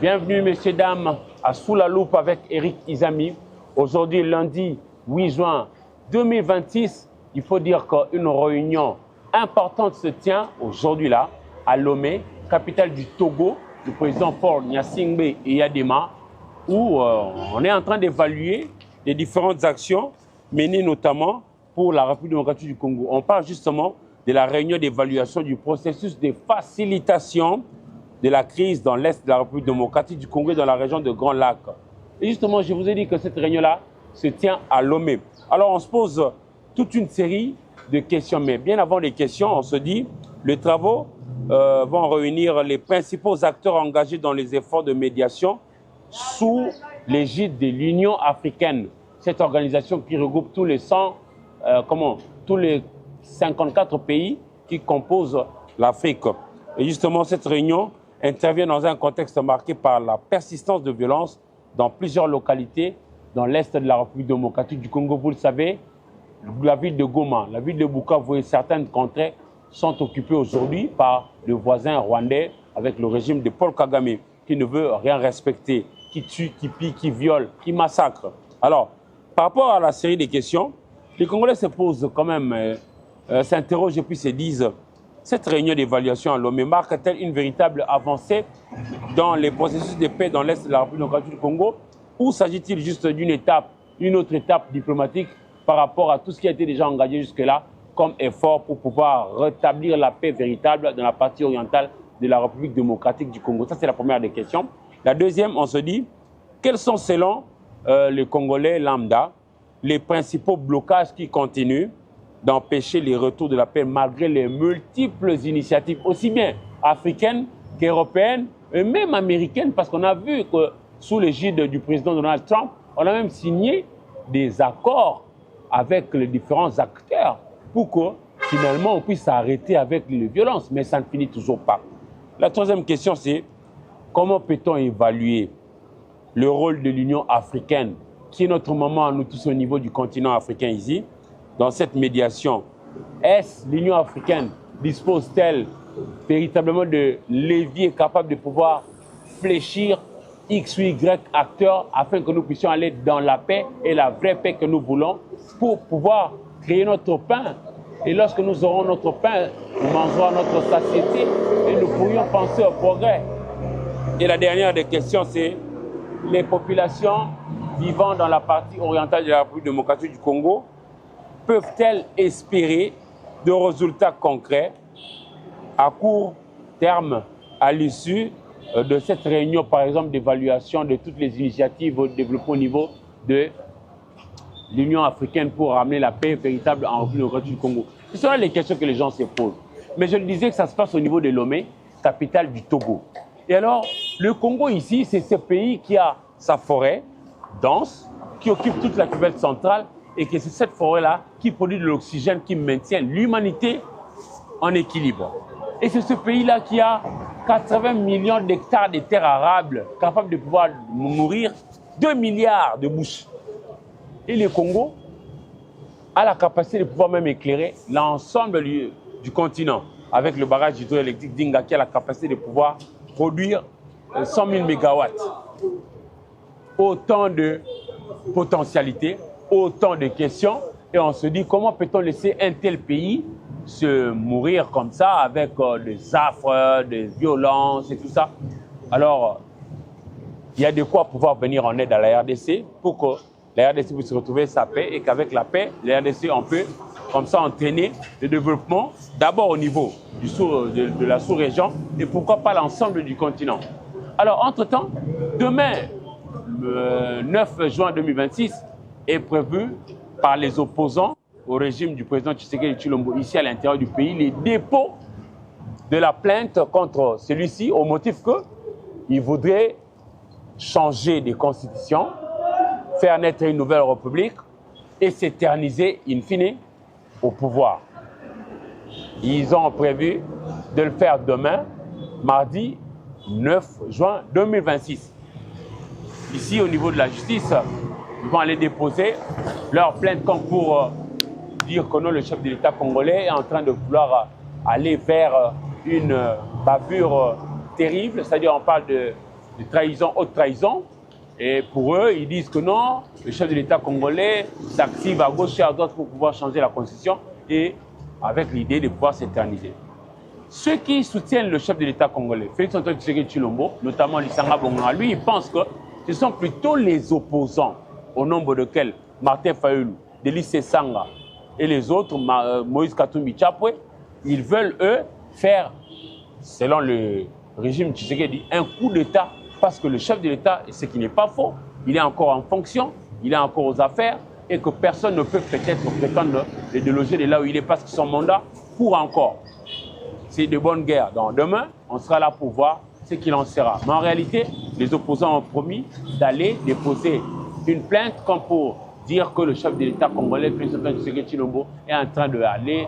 Bienvenue, messieurs, dames, à Sous la loupe avec Eric Izami. Aujourd'hui, lundi 8 juin 2026, il faut dire qu'une réunion importante se tient aujourd'hui là, à Lomé, capitale du Togo, du président Paul Gnassingbé Eyadema, où on est en train d'évaluer les différentes actions menées notamment pour la République démocratique du Congo. On parle justement de la réunion d'évaluation du processus de facilitation de la crise dans l'Est de la République démocratique du Congo et dans la région de Grand Lac. Et justement, je vous ai dit que cette réunion-là se tient à Lomé. Alors, on se pose toute une série de questions, mais bien avant les questions, on se dit les travaux vont réunir les principaux acteurs engagés dans les efforts de médiation sous l'égide de l'Union africaine, cette organisation qui regroupe tous les 54 pays qui composent l'Afrique. Et justement, cette réunion intervient dans un contexte marqué par la persistance de violences dans plusieurs localités dans l'Est de la République démocratique du Congo. Vous le savez, la ville de Goma, la ville de Bukavu et certaines contrées sont occupées aujourd'hui par le voisin rwandais avec le régime de Paul Kagame qui ne veut rien respecter, qui tue, qui pille, qui viole, qui massacre. Alors, par rapport à la série des questions, les Congolais se posent quand même, s'interrogent et puis se disent: cette réunion d'évaluation à Lomé marque-t-elle une véritable avancée dans les processus de paix dans l'Est de la République démocratique du Congo, ou s'agit-il juste d'une étape, une autre étape diplomatique par rapport à tout ce qui a été déjà engagé jusque-là comme effort pour pouvoir rétablir la paix véritable dans la partie orientale de la République démocratique du Congo? Ça, c'est la première des questions. La deuxième, on se dit, quels sont selon les Congolais lambda les principaux blocages qui continuent d'empêcher les retours de la paix malgré les multiples initiatives, aussi bien africaines qu'européennes et même américaines, parce qu'on a vu que sous l'égide du président Donald Trump, on a même signé des accords avec les différents acteurs pour que finalement on puisse arrêter avec les violences, mais ça ne finit toujours pas. La troisième question, c'est comment peut-on évaluer le rôle de l'Union africaine, qui est notre maman à nous tous au niveau du continent africain ici, dans cette médiation? Est-ce l'Union africaine dispose-t-elle véritablement de leviers capables de pouvoir fléchir X ou Y acteurs afin que nous puissions aller dans la paix et la vraie paix que nous voulons pour pouvoir créer notre pain? Et lorsque nous aurons notre pain, nous mangerons notre satiété et nous pourrions penser au progrès. Et la dernière des questions, c'est les populations vivant dans la partie orientale de la République démocratique du Congo peuvent-elles espérer de résultats concrets à court terme à l'issue de cette réunion, par exemple, d'évaluation de toutes les initiatives de développement au niveau de l'Union africaine pour ramener la paix véritable en République démocratique du Congo? Ce sont les questions que les gens se posent. Mais je le disais que ça se passe au niveau de Lomé, capitale du Togo. Et alors, le Congo ici, c'est ce pays qui a sa forêt dense, qui occupe toute la cuvette centrale, et que c'est cette forêt-là qui produit de l'oxygène, qui maintient l'humanité en équilibre. Et c'est ce pays-là qui a 80 millions d'hectares de terres arables capables de pouvoir nourrir 2 milliards de bouches. Et le Congo a la capacité de pouvoir même éclairer l'ensemble du continent, avec le barrage hydroélectrique d'Inga qui a la capacité de pouvoir produire 100 000 mégawatts. Autant de potentialités, autant de questions, et on se dit comment peut-on laisser un tel pays se mourir comme ça avec des affres, des violences et tout ça. Alors, il y a de quoi pouvoir venir en aide à la RDC pour que la RDC puisse retrouver sa paix et qu'avec la paix, la RDC, on peut comme ça entraîner le développement d'abord au niveau de la sous-région et pourquoi pas l'ensemble du continent. Alors, entre-temps, demain, le 9 juin 2026, est prévu par les opposants au régime du président Tshisekedi Tshilombo ici à l'intérieur du pays, les dépôts de la plainte contre celui-ci au motif qu'il voudrait changer de constitution, faire naître une nouvelle république et s'éterniser in fine au pouvoir. Ils ont prévu de le faire demain, mardi 9 juin 2026. Ici, au niveau de la justice, ils vont aller déposer leur plainte comme pour dire que non, le chef de l'État congolais est en train de vouloir aller vers une bavure terrible, c'est-à-dire on parle de trahison, haute trahison. Et pour eux, ils disent que non, le chef de l'État congolais s'active à gauche et à droite pour pouvoir changer la constitution et avec l'idée de pouvoir s'éterniser. Ceux qui soutiennent le chef de l'État congolais, Félix Antoine Tshisekedi Tshilombo, notamment Lissanga Bonga, lui, il pense que ce sont plutôt les opposants, au nombre desquels Martin Fayulu, Délice Sanga et les autres, Moïse Katumbi Tchapwe, ils veulent, eux, faire, selon le régime Tshisekedi, un coup d'État, parce que le chef de l'État, ce qui n'est pas faux, il est encore en fonction, il est encore aux affaires, et que personne ne peut peut-être prétendre le déloger de là où il est, parce que son mandat court encore. C'est de bonne guerre. Donc demain, on sera là pour voir ce qu'il en sera. Mais en réalité, les opposants ont promis d'aller déposer une plainte comme pour dire que le chef de l'État congolais, Félix Antoine Tshisekedi Tshilombo, est en train d'aller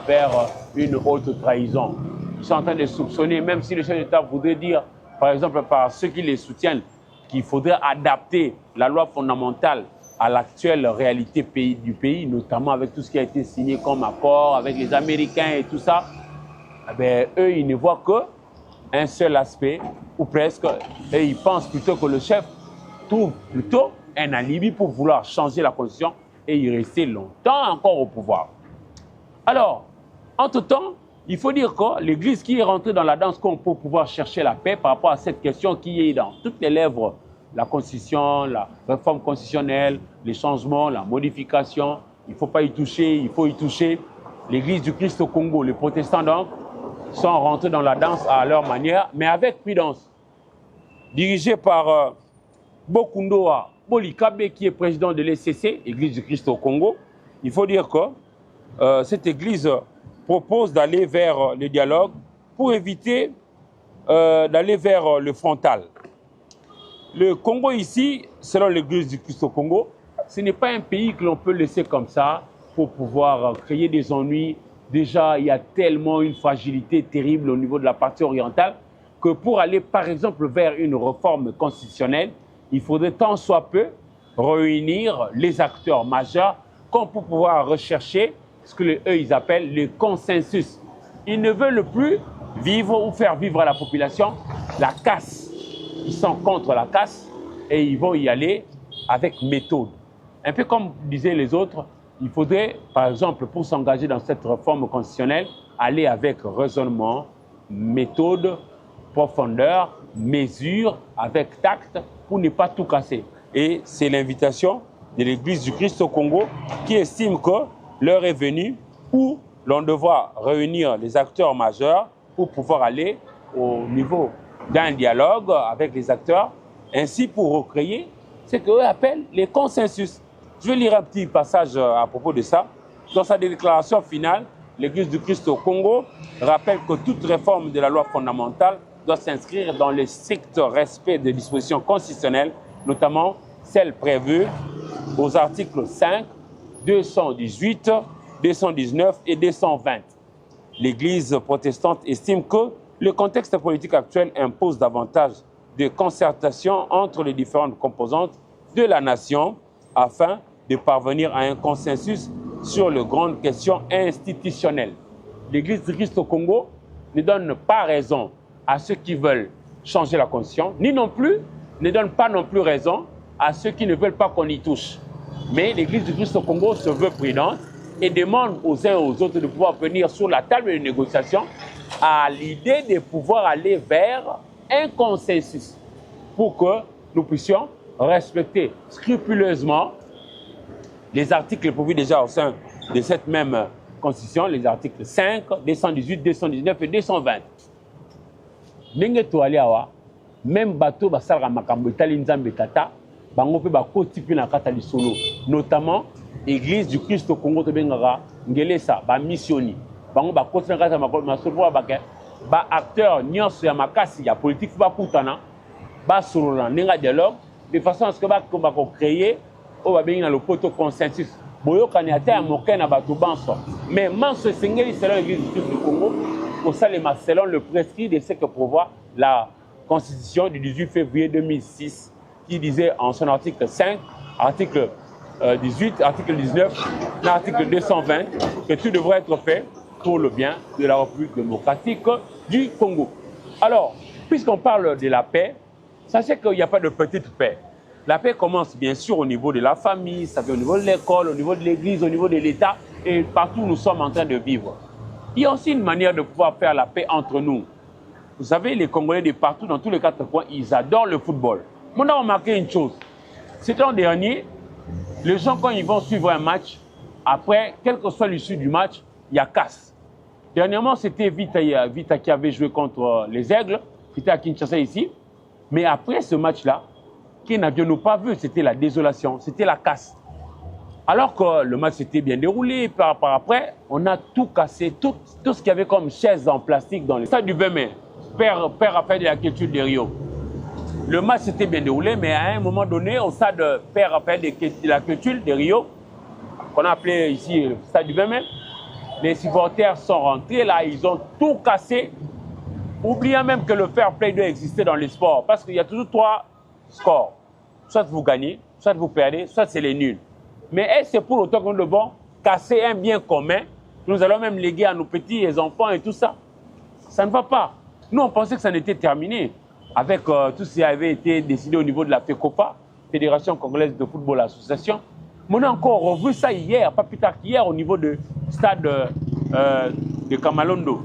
vers une haute trahison. Ils sont en train de soupçonner, même si le chef de l'État voudrait dire, par exemple, par ceux qui les soutiennent, qu'il faudrait adapter la loi fondamentale à l'actuelle réalité du pays, notamment avec tout ce qui a été signé comme accord avec les Américains et tout ça. Eh bien, eux, ils ne voient qu'un seul aspect, ou presque, et ils pensent plutôt que le chef trouve plutôt un alibi pour vouloir changer la constitution et y rester longtemps encore au pouvoir. Alors, entre-temps, il faut dire que l'Église qui est rentrée dans la danse pour pouvoir chercher la paix par rapport à cette question qui est dans toutes les lèvres, la constitution, la réforme constitutionnelle, les changements, la modification, il ne faut pas y toucher, il faut y toucher. L'Église du Christ au Congo, les protestants donc, sont rentrés dans la danse à leur manière, mais avec prudence. Dirigé par Bokundoa Bolikabe, qui est président de l'ECC, Église du Christ au Congo, il faut dire que cette Église propose d'aller vers le dialogue pour éviter d'aller vers le frontal. Le Congo ici, selon l'Église du Christ au Congo, ce n'est pas un pays que l'on peut laisser comme ça pour pouvoir créer des ennuis. Déjà, il y a tellement une fragilité terrible au niveau de la partie orientale que pour aller, par exemple, vers une réforme constitutionnelle, il faudrait tant soit peu réunir les acteurs majeurs comme pour pouvoir rechercher ce que eux, ils appellent le consensus. Ils ne veulent plus vivre ou faire vivre à la population la casse. Ils sont contre la casse et ils vont y aller avec méthode. Un peu comme disaient les autres, il faudrait, par exemple, pour s'engager dans cette réforme constitutionnelle, aller avec raisonnement, méthode, profondeur, mesure, avec tact, pour ne pas tout casser. Et c'est l'invitation de l'Église du Christ au Congo qui estime que l'heure est venue où l'on devra réunir les acteurs majeurs pour pouvoir aller au niveau d'un dialogue avec les acteurs, ainsi pour recréer ce qu'eux appellent les consensus. Je vais lire un petit passage à propos de ça. Dans sa déclaration finale, l'Église du Christ au Congo rappelle que toute réforme de la loi fondamentale doit s'inscrire dans le strict respect des dispositions constitutionnelles, notamment celles prévues aux articles 5, 218, 219 et 220. L'Église protestante estime que le contexte politique actuel impose davantage de concertation entre les différentes composantes de la nation afin de parvenir à un consensus sur les grandes questions institutionnelles. L'Église du Christ au Congo ne donne pas raison à ceux qui veulent changer la constitution, ni non plus, ne donne pas non plus raison à ceux qui ne veulent pas qu'on y touche. Mais l'Église du Christ au Congo se veut prudente et demande aux uns et aux autres de pouvoir venir sur la table de négociation à l'idée de pouvoir aller vers un consensus pour que nous puissions respecter scrupuleusement les articles prévus déjà au sein de cette même constitution, les articles 5, 218, 219 et 220. Ndenge toali awa, même bateau basalaka makambo etali nzambe tata, bango pe bakoti pe na kata lisolo, notamment Église du Christ au Congo tobengaka ngelesa ba missioni. Bango bakoti na kata masolo ba acteur nyonso ya makasi ya politique ba kutana, ba solola nenga dialogue de façon à ce que ba ko créer o ba bengi na lopoto consensus. Boyokani ata ya moke na bato banso. Mais manso sengeli selon l'Église du Christ au Congo, pour ça, selon le prescrit de ce que prévoit la Constitution du 18 février 2006, qui disait en son article 5, article 18, article 19, article 220, que tout devrait être fait pour le bien de la République démocratique du Congo. Alors, puisqu'on parle de la paix, Sachez qu'il n'y a pas de petite paix. La paix commence bien sûr au niveau de la famille, ça vient au niveau de l'école, au niveau de l'église, au niveau de l'État, et partout où nous sommes en train de vivre. Il y a aussi une manière de pouvoir faire la paix entre nous. Vous savez, les Congolais de partout, dans tous les 4 coins, ils adorent le football. Moi, on a remarqué une chose. C'était l'an dernier, les gens, quand ils vont suivre un match, après, quelle que soit l'issue du match, il y a casse. Dernièrement, c'était Vita qui avait joué contre les Aigles. C'était à Kinshasa ici. Mais après ce match-là, qui n'avions-nous pas vu, c'était la désolation, c'était la casse. Alors que le match s'était bien déroulé, par après, on a tout cassé, tout ce qu'il y avait comme chaises en plastique dans le stade du Bémé, père Raphaël de la culture de Rio. Le match s'était bien déroulé, mais à un moment donné, au stade père Raphaël de la culture de Rio, qu'on a appelé ici le stade du Bémé, les supporters sont rentrés là, ils ont tout cassé, oubliant même que le fair play doit exister dans le sport, parce qu'il y a toujours 3 scores. Soit vous gagnez, soit vous perdez, soit c'est les nuls. Mais est-ce que c'est pour autant que nous devons casser un bien commun, nous allons même léguer à nos petits, les enfants et tout ça? Ça ne va pas. Nous, on pensait que ça n'était terminé avec tout ce qui avait été décidé au niveau de la FECOFA, Fédération Congolaise de Football Association. Mais on a encore revu ça hier, pas plus tard qu'hier, au niveau du stade de Kamalondo.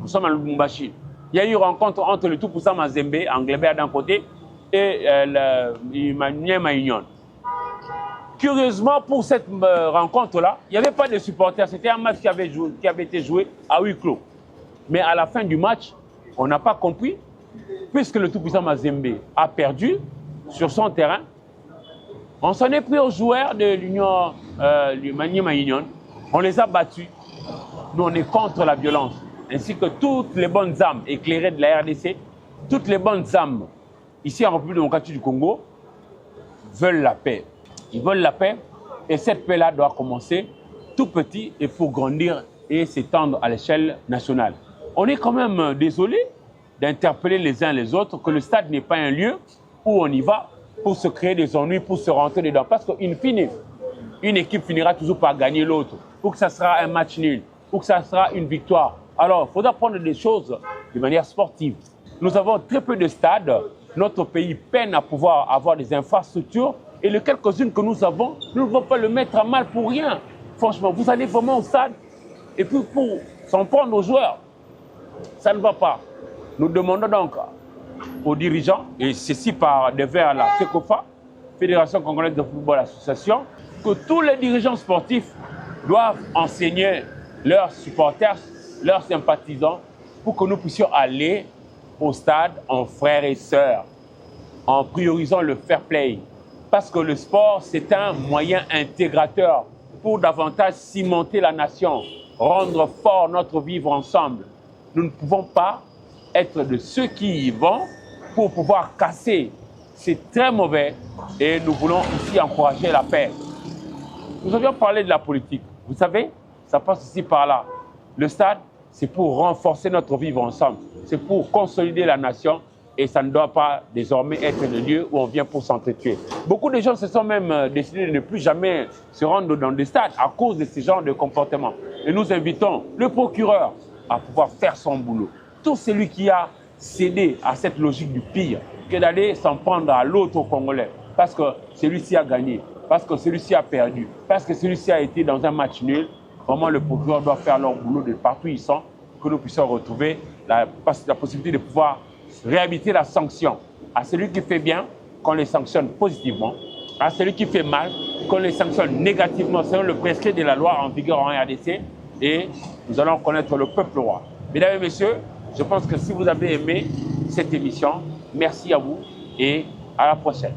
Nous sommes à Lubumbashi. Il y a eu une rencontre entre le tout-puissant Mazembe, Anglebert d'un côté, et Niema Union. Curieusement, pour cette rencontre-là, il n'y avait pas de supporters. C'était un match qui avait été joué à huis clos. Mais à la fin du match, on n'a pas compris, puisque le tout-puissant Mazembe a perdu sur son terrain. On s'en est pris aux joueurs de l'Union, Niema Union. On les a battus. Nous, on est contre la violence. Ainsi que toutes les bonnes âmes éclairées de la RDC, toutes les bonnes âmes ici en République démocratique du Congo veulent la paix. Ils veulent la paix et cette paix-là doit commencer tout petit et pour grandir et s'étendre à l'échelle nationale. On est quand même désolé d'interpeller les uns les autres que le stade n'est pas un lieu où on y va pour se créer des ennuis, pour se rentrer dedans. Parce qu'in fine, une équipe finira toujours par gagner l'autre, ou que ça sera un match nul, ou que ça sera une victoire. Alors, il faudra prendre des choses de manière sportive. Nous avons très peu de stades. Notre pays peine à pouvoir avoir des infrastructures. Et les quelques-unes que nous avons, nous ne pouvons pas le mettre à mal pour rien. Franchement, vous allez vraiment au stade et puis pour s'en prendre aux joueurs, ça ne va pas. Nous demandons donc aux dirigeants, et ceci par devers la FECOFA, Fédération Congolaise de Football Association, que tous les dirigeants sportifs doivent enseigner leurs supporters, leurs sympathisants, pour que nous puissions aller au stade en frères et sœurs, en priorisant le fair play. Parce que le sport, c'est un moyen intégrateur pour davantage cimenter la nation, rendre fort notre vivre ensemble. Nous ne pouvons pas être de ceux qui y vont pour pouvoir casser. C'est très mauvais et nous voulons ici encourager la paix. Nous avions parlé de la politique. Vous savez, ça passe ici par là. Le stade, c'est pour renforcer notre vivre ensemble. C'est pour consolider la nation. Et ça ne doit pas désormais être le lieu où on vient pour s'entretuer. Beaucoup de gens se sont même décidés de ne plus jamais se rendre dans des stades à cause de ce genre de comportement. Et nous invitons le procureur à pouvoir faire son boulot. Tout celui qui a cédé à cette logique du pire, que d'aller s'en prendre à l'autre Congolais, parce que celui-ci a gagné, parce que celui-ci a perdu, parce que celui-ci a été dans un match nul, vraiment le procureur doit faire leur boulot de partout où ils sont, que nous puissions retrouver la possibilité de pouvoir réhabiliter la sanction à celui qui fait bien, qu'on les sanctionne positivement, à celui qui fait mal, qu'on les sanctionne négativement selon le prescrit de la loi en vigueur en RDC, et nous allons connaître le peuple roi. Mesdames et messieurs, je pense que si vous avez aimé cette émission, merci à vous et à la prochaine.